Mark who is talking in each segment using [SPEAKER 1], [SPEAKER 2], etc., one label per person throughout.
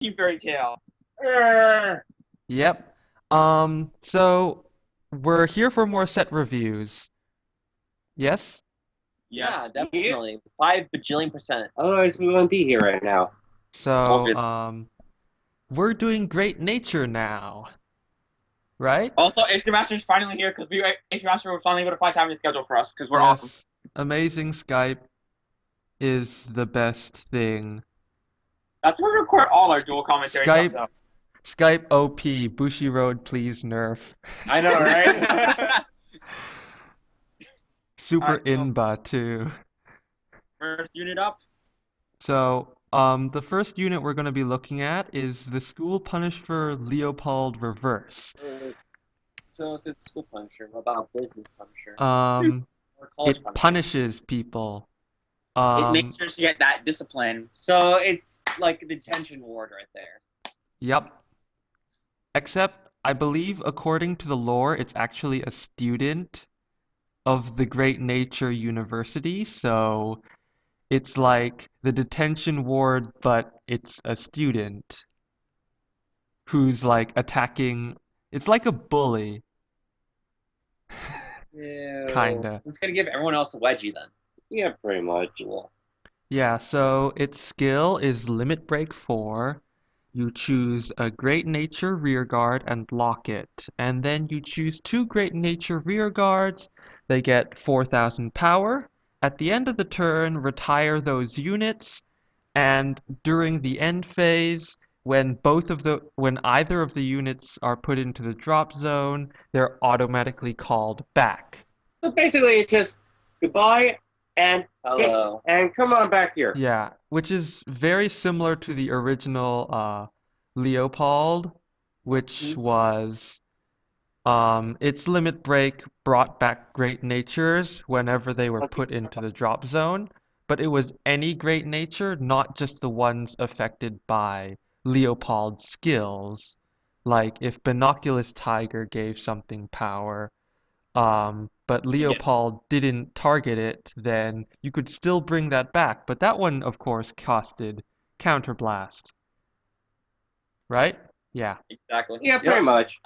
[SPEAKER 1] Team Fairy Tale.
[SPEAKER 2] Yep. So we're here for more set reviews. Yes?
[SPEAKER 3] Yeah,
[SPEAKER 1] Yes.
[SPEAKER 3] definitely. 5 bajillion%.
[SPEAKER 4] Otherwise, we wouldn't be here right now.
[SPEAKER 2] So,
[SPEAKER 1] Obvious.
[SPEAKER 2] we're doing Great Nature now, right?
[SPEAKER 1] Also, HQ Master is finally here because HQ Master was finally able to find time to schedule for us because we're awesome.
[SPEAKER 2] Yes. Amazing Skype is the best thing.
[SPEAKER 1] That's where we record all our dual commentary stuff,
[SPEAKER 2] Skype,
[SPEAKER 1] though.
[SPEAKER 2] Skype OP, Bushi Road, please nerf.
[SPEAKER 4] I know, right?
[SPEAKER 2] Super
[SPEAKER 1] Alright, so
[SPEAKER 2] Inba too.
[SPEAKER 1] first unit up.
[SPEAKER 2] So, the first unit we're going to be looking at is the School Punisher Leopold Reverse.
[SPEAKER 3] So if it's school punisher, what about business punisher?
[SPEAKER 2] Um,
[SPEAKER 3] Or college
[SPEAKER 2] it
[SPEAKER 3] punisher?
[SPEAKER 2] punishes people.
[SPEAKER 1] It makes
[SPEAKER 2] Um,
[SPEAKER 1] sure to get that discipline.
[SPEAKER 3] So it's like a detention ward right there.
[SPEAKER 2] yep. Except, I believe, according to the lore, it's actually a student of the Great Nature University, so it's like the detention ward, but it's a student who's like attacking. It's like a bully,
[SPEAKER 3] Ew.
[SPEAKER 2] kinda.
[SPEAKER 3] It's gonna give everyone else a wedgie then.
[SPEAKER 4] Yeah, pretty much.
[SPEAKER 3] Cool.
[SPEAKER 2] Yeah, so its skill is Limit Break 4. You choose a Great Nature Rearguard and lock it. And then you choose two Great Nature Rearguards. They get 4,000 power. At the end of the turn, retire those units. And during the end phase, when either of the units are put into the drop zone, they're automatically called back.
[SPEAKER 4] So basically, it's just goodbye and
[SPEAKER 3] Hello.
[SPEAKER 4] and come on back here.
[SPEAKER 2] Yeah, which is very similar to the original Leopold, which was its limit break brought back great natures whenever they were put into the drop zone, but it was any great nature, not just the ones affected by Leopold's skills. Like if Binoculus Tiger gave something power, but
[SPEAKER 3] Yeah.
[SPEAKER 2] Leopold didn't target it, then you could still bring that back. But that one, of course, costed Counterblast, right? Yeah.
[SPEAKER 1] Exactly.
[SPEAKER 4] Yeah, pretty much.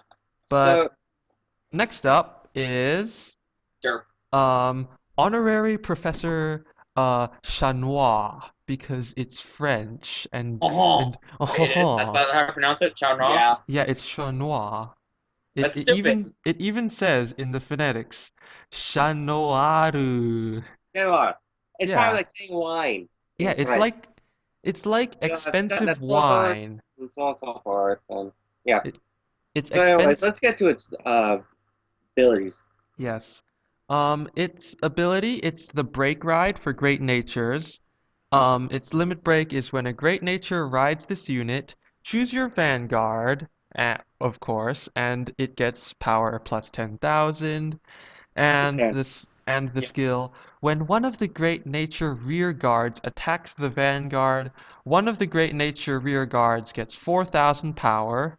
[SPEAKER 4] So,
[SPEAKER 2] But next up is
[SPEAKER 1] Sure.
[SPEAKER 2] um, Honorary Professor Chanois, because it's French
[SPEAKER 1] Oh,
[SPEAKER 2] and
[SPEAKER 1] it is. That's how I pronounce it. Chow Nong.
[SPEAKER 3] Yeah.
[SPEAKER 2] yeah, it's Chanois. It,
[SPEAKER 1] That's
[SPEAKER 2] it
[SPEAKER 1] stupid.
[SPEAKER 2] even it even says in the phonetics Chanoaru.
[SPEAKER 4] you know what? It's kind of
[SPEAKER 2] Yeah.
[SPEAKER 4] like saying wine
[SPEAKER 2] Yeah,
[SPEAKER 4] in French.
[SPEAKER 2] it's like
[SPEAKER 4] You know, that's
[SPEAKER 2] expensive
[SPEAKER 4] that's one
[SPEAKER 2] wine.
[SPEAKER 4] and so on and so forth. And yeah.
[SPEAKER 2] It it's
[SPEAKER 4] So, anyways,
[SPEAKER 2] expensive.
[SPEAKER 4] let's get to its abilities.
[SPEAKER 2] Yes. Its ability, it's the break ride for great natures. Its limit break is when a great nature rides this unit, choose your vanguard, of course, and it gets power plus 10,000. And
[SPEAKER 4] Stand.
[SPEAKER 2] the
[SPEAKER 1] Yeah.
[SPEAKER 2] skill, when one of the great nature rear guards attacks the vanguard, one of the great nature rear guards gets 4,000 power,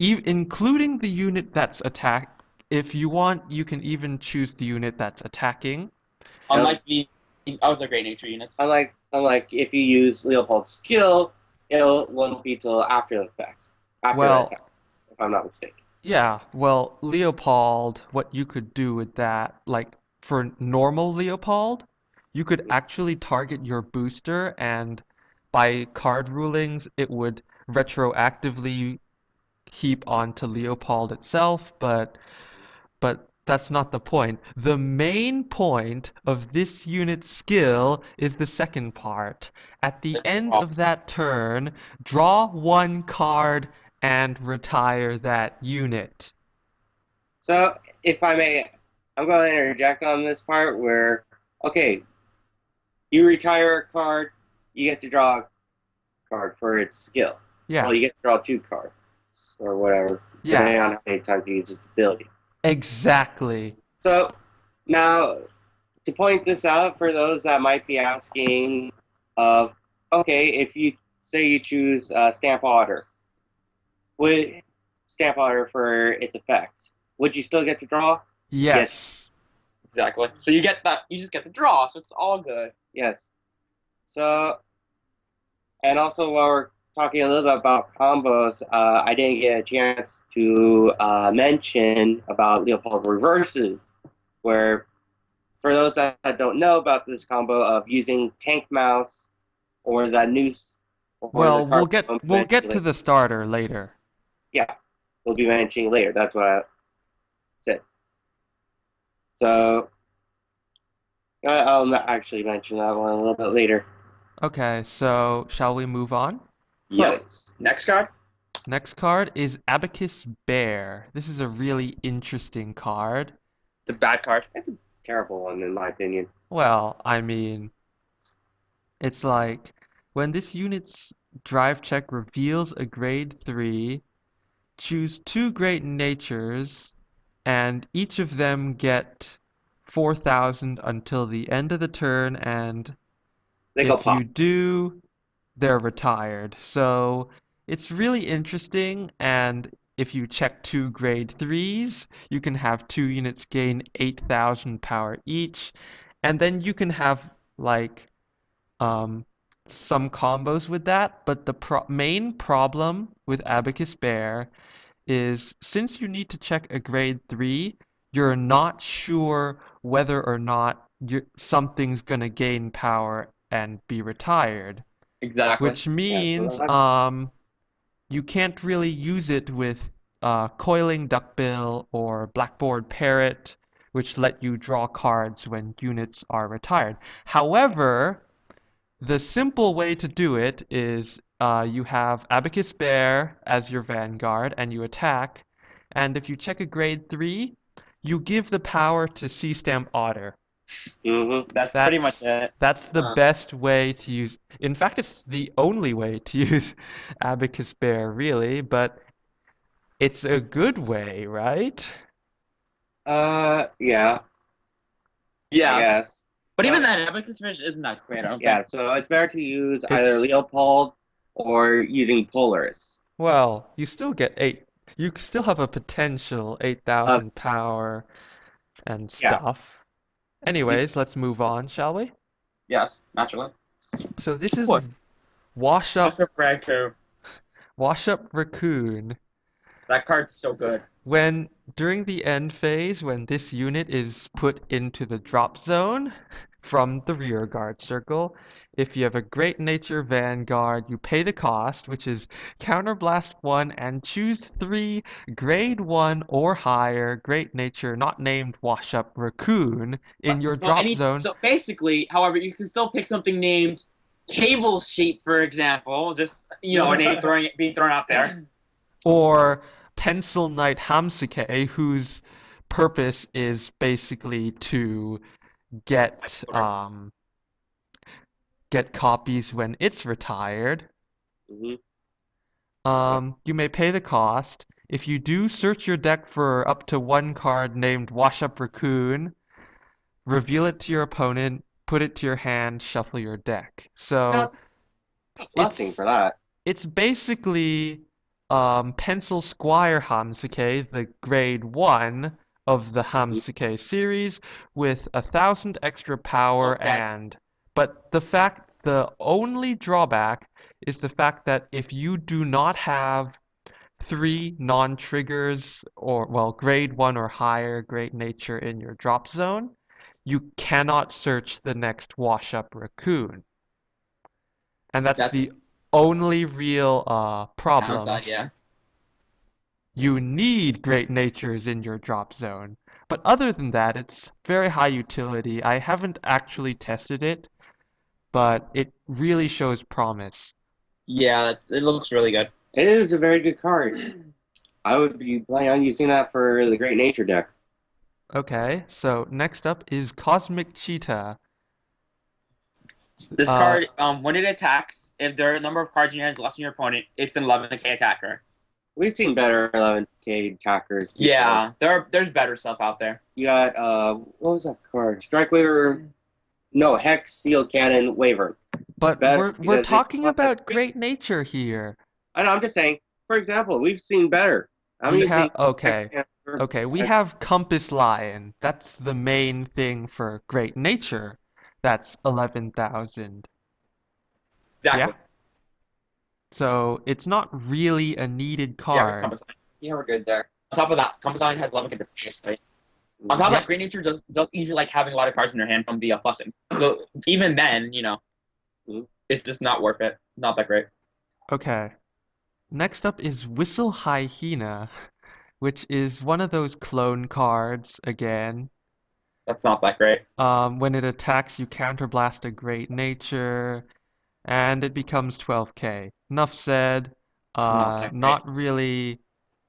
[SPEAKER 2] including the unit that's attacked. If you want, you can even choose the unit that's attacking.
[SPEAKER 1] Unlike the other Great Nature units.
[SPEAKER 4] Unlike if you use Leopold's skill, it won't be till after the fact, after the
[SPEAKER 2] Well,
[SPEAKER 4] attack, if I'm not mistaken.
[SPEAKER 2] yeah, well, Leopold, what you could do with that, like for normal Leopold, you could actually target your booster and by card rulings, it would retroactively heap onto Leopold itself, but that's not the point. The main point of this unit's skill is the second part. At the end of that turn, draw one card and retire that unit.
[SPEAKER 4] So, if I may, I'm going to interject on this part where, okay, you retire a card, you get to draw a card for its skill.
[SPEAKER 2] Yeah,
[SPEAKER 4] Well, you get to draw two cards or whatever,
[SPEAKER 2] yeah,
[SPEAKER 4] depending on how many times you use its ability.
[SPEAKER 2] exactly.
[SPEAKER 4] So, now to point this out for those that might be asking, of okay, if you say you choose Stamp Otter, would Stamp Otter for its effect, would you still get to draw? Yes.
[SPEAKER 2] Yes.
[SPEAKER 1] Exactly. So you get that. You just get the draw. So it's all good.
[SPEAKER 4] Yes. So, and also while we're talking a little bit about combos, I didn't get a chance to mention about Leopold reverses, where for those that don't know about this combo of using Tank Mouse or that noose, or
[SPEAKER 2] Well,
[SPEAKER 4] the card
[SPEAKER 2] we'll get to the starter later.
[SPEAKER 4] Yeah, we'll be mentioning later. That's what I said. So I'll actually mention that one a little bit later.
[SPEAKER 2] Okay, so shall we move on?
[SPEAKER 1] Yep. Next card.
[SPEAKER 2] Next card is Abacus Bear. This is a really interesting card.
[SPEAKER 1] It's a bad card.
[SPEAKER 4] It's a terrible one, in my opinion.
[SPEAKER 2] Well, I mean, it's like when this unit's drive check reveals a grade 3, choose 2 great natures, and each of them get 4,000 until the end of the turn, and
[SPEAKER 4] They go
[SPEAKER 2] if
[SPEAKER 4] pop.
[SPEAKER 2] you do, they're retired. So it's really interesting, and if you check 2 grade 3s, you can have 2 units gain 8,000 power each, and then you can have like um, some combos with that, but the main problem with Abacus Bear is since you need to check a grade 3, you're not sure whether or not something's going to gain power and be retired.
[SPEAKER 1] Exactly.
[SPEAKER 2] Which means
[SPEAKER 4] Yeah,
[SPEAKER 2] you can't really use it with Coiling Duckbill or Blackboard Parrot, which let you draw cards when units are retired. However, the simple way to do it is you have Abacus Bear as your vanguard and you attack, and if you check a grade 3, you give the power to C-Stamp Otter.
[SPEAKER 4] Mm-hmm.
[SPEAKER 1] That's pretty much it.
[SPEAKER 2] That's the best way to use. In fact, it's the only way to use Abacus Bear, really, but it's a good way, right?
[SPEAKER 4] Yeah, I
[SPEAKER 1] Yeah.
[SPEAKER 4] guess.
[SPEAKER 1] But even that Abacus Fish isn't that great, I don't
[SPEAKER 4] Yeah,
[SPEAKER 1] think.
[SPEAKER 4] so it's better to use either
[SPEAKER 2] It's
[SPEAKER 4] Leopold or using Polaris.
[SPEAKER 2] well, you still get 8. You still have a potential 8,000 power and
[SPEAKER 4] Yeah.
[SPEAKER 2] stuff. Anyways, let's move on, shall we?
[SPEAKER 1] Yes, naturally.
[SPEAKER 2] So this
[SPEAKER 1] Of
[SPEAKER 2] is
[SPEAKER 1] course.
[SPEAKER 2] Wash Up
[SPEAKER 1] Also, Franco.
[SPEAKER 2] Raccoon.
[SPEAKER 1] That card's so good.
[SPEAKER 2] When during the end phase, when this unit is put into the drop zone from the rear guard circle, if you have a Great Nature Vanguard, you pay the cost, which is Counterblast 1, and choose 3 grade 1 or higher Great Nature not named Wash Up Raccoon in your drop zone.
[SPEAKER 1] So basically, however, you can still pick something named Cable Sheep, for example. Just a name being thrown out there.
[SPEAKER 2] Or Pencil Knight Hamsuke, whose purpose is basically to get get copies when it's retired.
[SPEAKER 4] Mm-hmm.
[SPEAKER 2] You may pay the cost. If you do search your deck for up to 1 card named Wash Up Raccoon, reveal it to your opponent, put it to your hand, shuffle your deck. So
[SPEAKER 4] Blessing for that.
[SPEAKER 2] it's basically Pencil Squire Hamsuke, the grade 1 of the Hamsuke series, with 1,000 extra power but the only drawback is the fact that if you do not have 3 non-triggers or, well, grade 1 or higher Great Nature in your drop zone, you cannot search the next Wash Up Raccoon. And that's the only real problem.
[SPEAKER 1] Downside, yeah.
[SPEAKER 2] You need Great Natures in your drop zone. But other than that, it's very high utility. I haven't actually tested it, but it really shows promise.
[SPEAKER 1] Yeah, it looks really good.
[SPEAKER 4] It is a very good card. I would be planning on using that for the Great Nature deck.
[SPEAKER 2] Okay, so next up is Cosmic Cheetah.
[SPEAKER 1] This card, when it attacks, if there are a number of cards in your hand is less than your opponent, it's an 11k attacker.
[SPEAKER 4] We've seen better 11k attackers before.
[SPEAKER 1] Yeah, there's better stuff out there.
[SPEAKER 4] You got, what was that card? Strike Waver? No, Hex, Seal Cannon, Waver.
[SPEAKER 2] But
[SPEAKER 4] Better
[SPEAKER 2] we're
[SPEAKER 4] because
[SPEAKER 2] talking
[SPEAKER 4] it-
[SPEAKER 2] about Great Nature here.
[SPEAKER 4] I know, I'm just saying, for example, we've seen better.
[SPEAKER 2] Okay, we have Compass Lion. That's the main thing for Great Nature. That's 11,000.
[SPEAKER 1] Exactly.
[SPEAKER 2] Yeah? So it's not really a needed
[SPEAKER 1] Yeah, with
[SPEAKER 2] card.
[SPEAKER 1] Compass Line.
[SPEAKER 3] Yeah, we're good there.
[SPEAKER 1] On top of that, Compass Line has Love continuously. On top of
[SPEAKER 2] Yep.
[SPEAKER 1] that, Great Nature does usually like having a lot of cards in their hand from the plussing. So even then, it's just not worth it. Not that great.
[SPEAKER 2] Okay. Next up is Whistle Hyena, which is one of those clone cards again.
[SPEAKER 1] That's not that great.
[SPEAKER 2] When it attacks, you counterblast a Great Nature, and it becomes 12k. Enough said.
[SPEAKER 1] Not that great.
[SPEAKER 2] Not really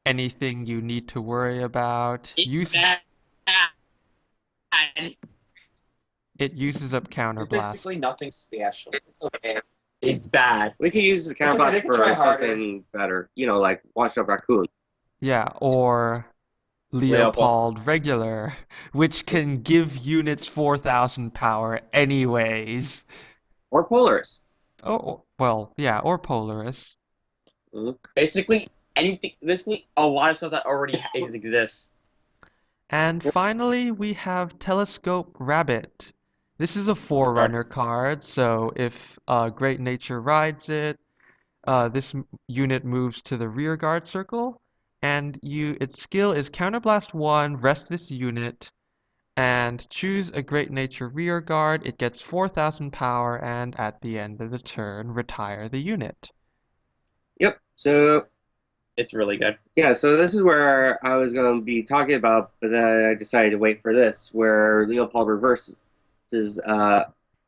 [SPEAKER 2] anything you need to worry about.
[SPEAKER 1] It's bad.
[SPEAKER 2] It uses up
[SPEAKER 3] It's
[SPEAKER 2] counterblast.
[SPEAKER 3] basically nothing special. It's okay.
[SPEAKER 1] It's bad.
[SPEAKER 4] We could use the
[SPEAKER 3] okay,
[SPEAKER 4] counterblast
[SPEAKER 3] they can
[SPEAKER 4] for
[SPEAKER 3] try harder.
[SPEAKER 4] something better. Like Washed Up Raccoon.
[SPEAKER 2] Yeah, or Leopold regular, which can give units 4,000 power anyways.
[SPEAKER 4] Or Polaris.
[SPEAKER 2] Oh, well, yeah, or Polaris.
[SPEAKER 1] Basically anything. Basically a lot of stuff that already exists.
[SPEAKER 2] And finally, we have Telescope Rabbit. This is a Forerunner card, so if Great Nature rides it, this unit moves to the rear guard circle, and its skill is Counterblast 1, rest this unit, and choose a Great Nature rear guard. It gets 4,000 power, and at the end of the turn, retire the unit.
[SPEAKER 4] Yep. So
[SPEAKER 1] It's really good.
[SPEAKER 4] yeah, so this is where I was going to be talking about, but then I decided to wait for this, where Leopold Reverse's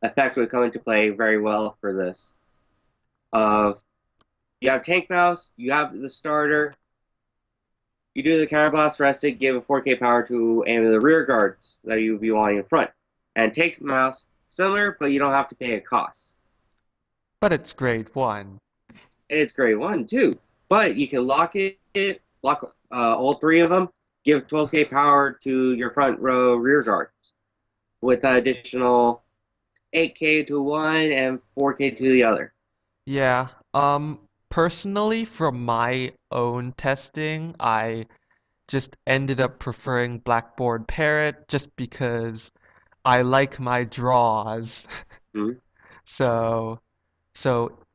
[SPEAKER 4] effect would come into play very well for this. You have Tank Mouse, you have the starter, you do the Counterblast rested, give a 4k power to any of the rear guards that you would be wanting in front. And Tank Mouse, similar, but you don't have to pay a cost.
[SPEAKER 2] But it's grade 1.
[SPEAKER 4] It's grade 1 too, but you can lock all three of them, give 12k power to your front row rear guards with an additional 8k to one and 4k to the other.
[SPEAKER 2] Yeah, personally, from my own testing, I just ended up preferring Blackboard Parrot just because I like my draws.
[SPEAKER 4] Mhm.
[SPEAKER 2] So,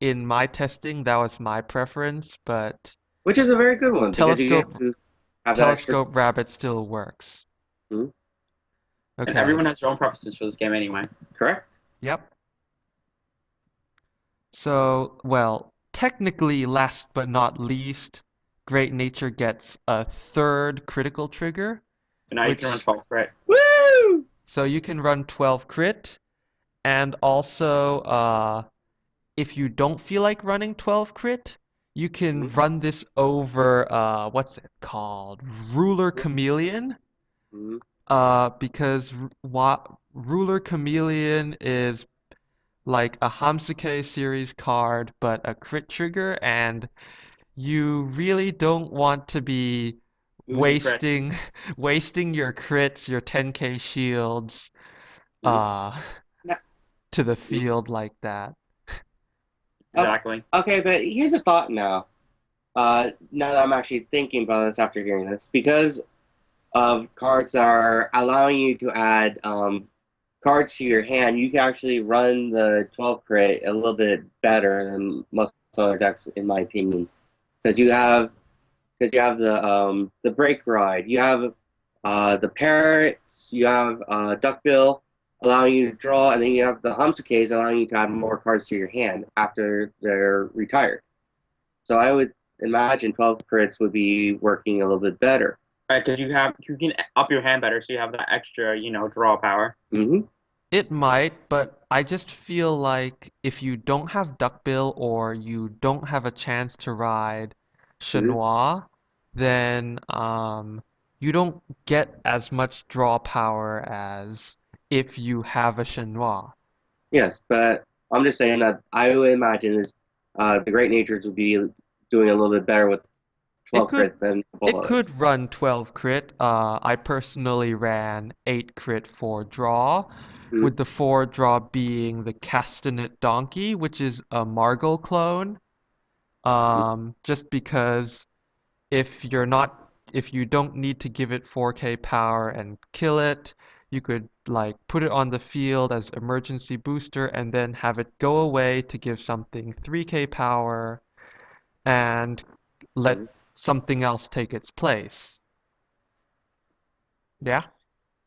[SPEAKER 2] in my testing, that was my preference, but
[SPEAKER 4] Which is a very good one because you
[SPEAKER 2] Telescope
[SPEAKER 4] get to have that extra.
[SPEAKER 2] Telescope Rabbit still works.
[SPEAKER 4] Mhm.
[SPEAKER 1] And
[SPEAKER 2] Okay.
[SPEAKER 1] everyone has their own preferences for this game anyway.
[SPEAKER 4] Correct?
[SPEAKER 2] Yep. So, well, technically, last but not least, Great Nature gets a third critical trigger.
[SPEAKER 1] So now you
[SPEAKER 2] Which-
[SPEAKER 1] can run 12 crit.
[SPEAKER 4] Woo!
[SPEAKER 2] So you can run 12 crit, and also, if you don't feel like running 12 crit, you can run this over, what's it called? Ruler Chameleon.
[SPEAKER 4] Mhm.
[SPEAKER 2] Because Ruler Chameleon is like a Hamsuke series card, but a crit trigger, and you really don't want to be
[SPEAKER 1] Losing crits.
[SPEAKER 2] wasting your crits, your 10k shields,
[SPEAKER 4] Yeah.
[SPEAKER 2] to the field like that.
[SPEAKER 1] Exactly.
[SPEAKER 4] Okay, but here's a thought now. Now that I'm actually thinking about this after hearing this, because of cards that are allowing you to add cards to your hand, you can actually run the 12 crit a little bit better than most other decks, in my opinion. Because you have the Break Ride, you have the Parrots, you have Duckbill allowing you to draw, and then you have the Hamsukes allowing you to add more cards to your hand after they're retired. So I would imagine 12 crits would be working a little bit better.
[SPEAKER 1] Right, because you can up your hand better, so you have that extra, draw power.
[SPEAKER 4] Mm-hmm.
[SPEAKER 2] It might, but I just feel like if you don't have Duckbill or you don't have a chance to ride Chenois, then you don't get as much draw power as if you have a Chenois.
[SPEAKER 4] Yes, but I'm just saying that I would imagine the Great Natures would be doing a little bit better with 12 crit than
[SPEAKER 2] It could run 12 crit. I personally ran 8 crit for draw, with the 4 draw being the Castanet Donkey, which is a Margot clone. Just because if you don't need to give it 4k power and kill it, you could like put it on the field as emergency booster and then have it go away to give something 3k power. and let something else take its place. Yeah?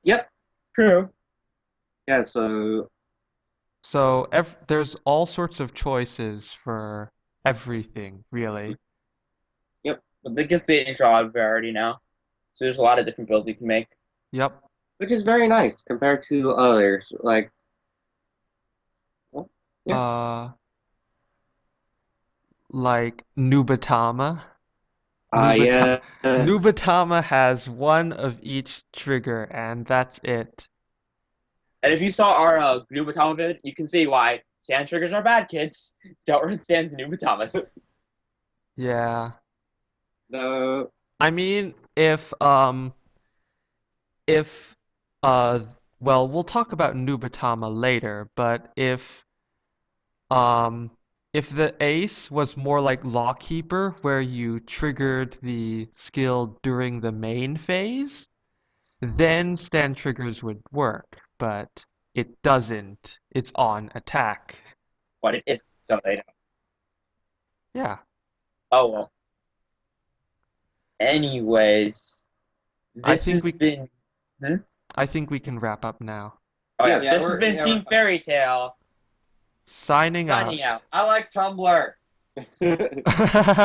[SPEAKER 1] Yep. True.
[SPEAKER 4] Yeah, so
[SPEAKER 2] So there's all sorts of choices for everything, really.
[SPEAKER 1] But they can see it in a lot of variety now. So there's a lot of different builds you can make.
[SPEAKER 2] Yep.
[SPEAKER 4] which is very nice compared to others. Like, Yeah.
[SPEAKER 2] Like Nubatama.
[SPEAKER 4] yes.
[SPEAKER 2] Nubatama has one of each trigger, and that's it.
[SPEAKER 1] And if you saw our Nubatama vid, you can see why sand triggers are bad, kids. Don't run sands and Nubatamas.
[SPEAKER 2] Yeah.
[SPEAKER 4] No.
[SPEAKER 2] I mean, if uh well, we'll talk about Nubatama later, but um if the ace was more like Lawkeeper, where you triggered the skill during the main phase, then stand triggers would work, but it doesn't. It's on attack.
[SPEAKER 1] But it isn't, so they don't.
[SPEAKER 2] Yeah.
[SPEAKER 1] Oh well. Anyways,
[SPEAKER 2] I
[SPEAKER 1] this
[SPEAKER 2] think
[SPEAKER 1] has
[SPEAKER 2] we
[SPEAKER 1] been.
[SPEAKER 2] I think we can wrap up now.
[SPEAKER 1] Oh yeah,
[SPEAKER 4] Yes,
[SPEAKER 1] this has been
[SPEAKER 3] yeah,
[SPEAKER 1] Team Fairy Tale
[SPEAKER 2] Signing
[SPEAKER 1] signing out.
[SPEAKER 3] I like Tumblr.
[SPEAKER 2] out.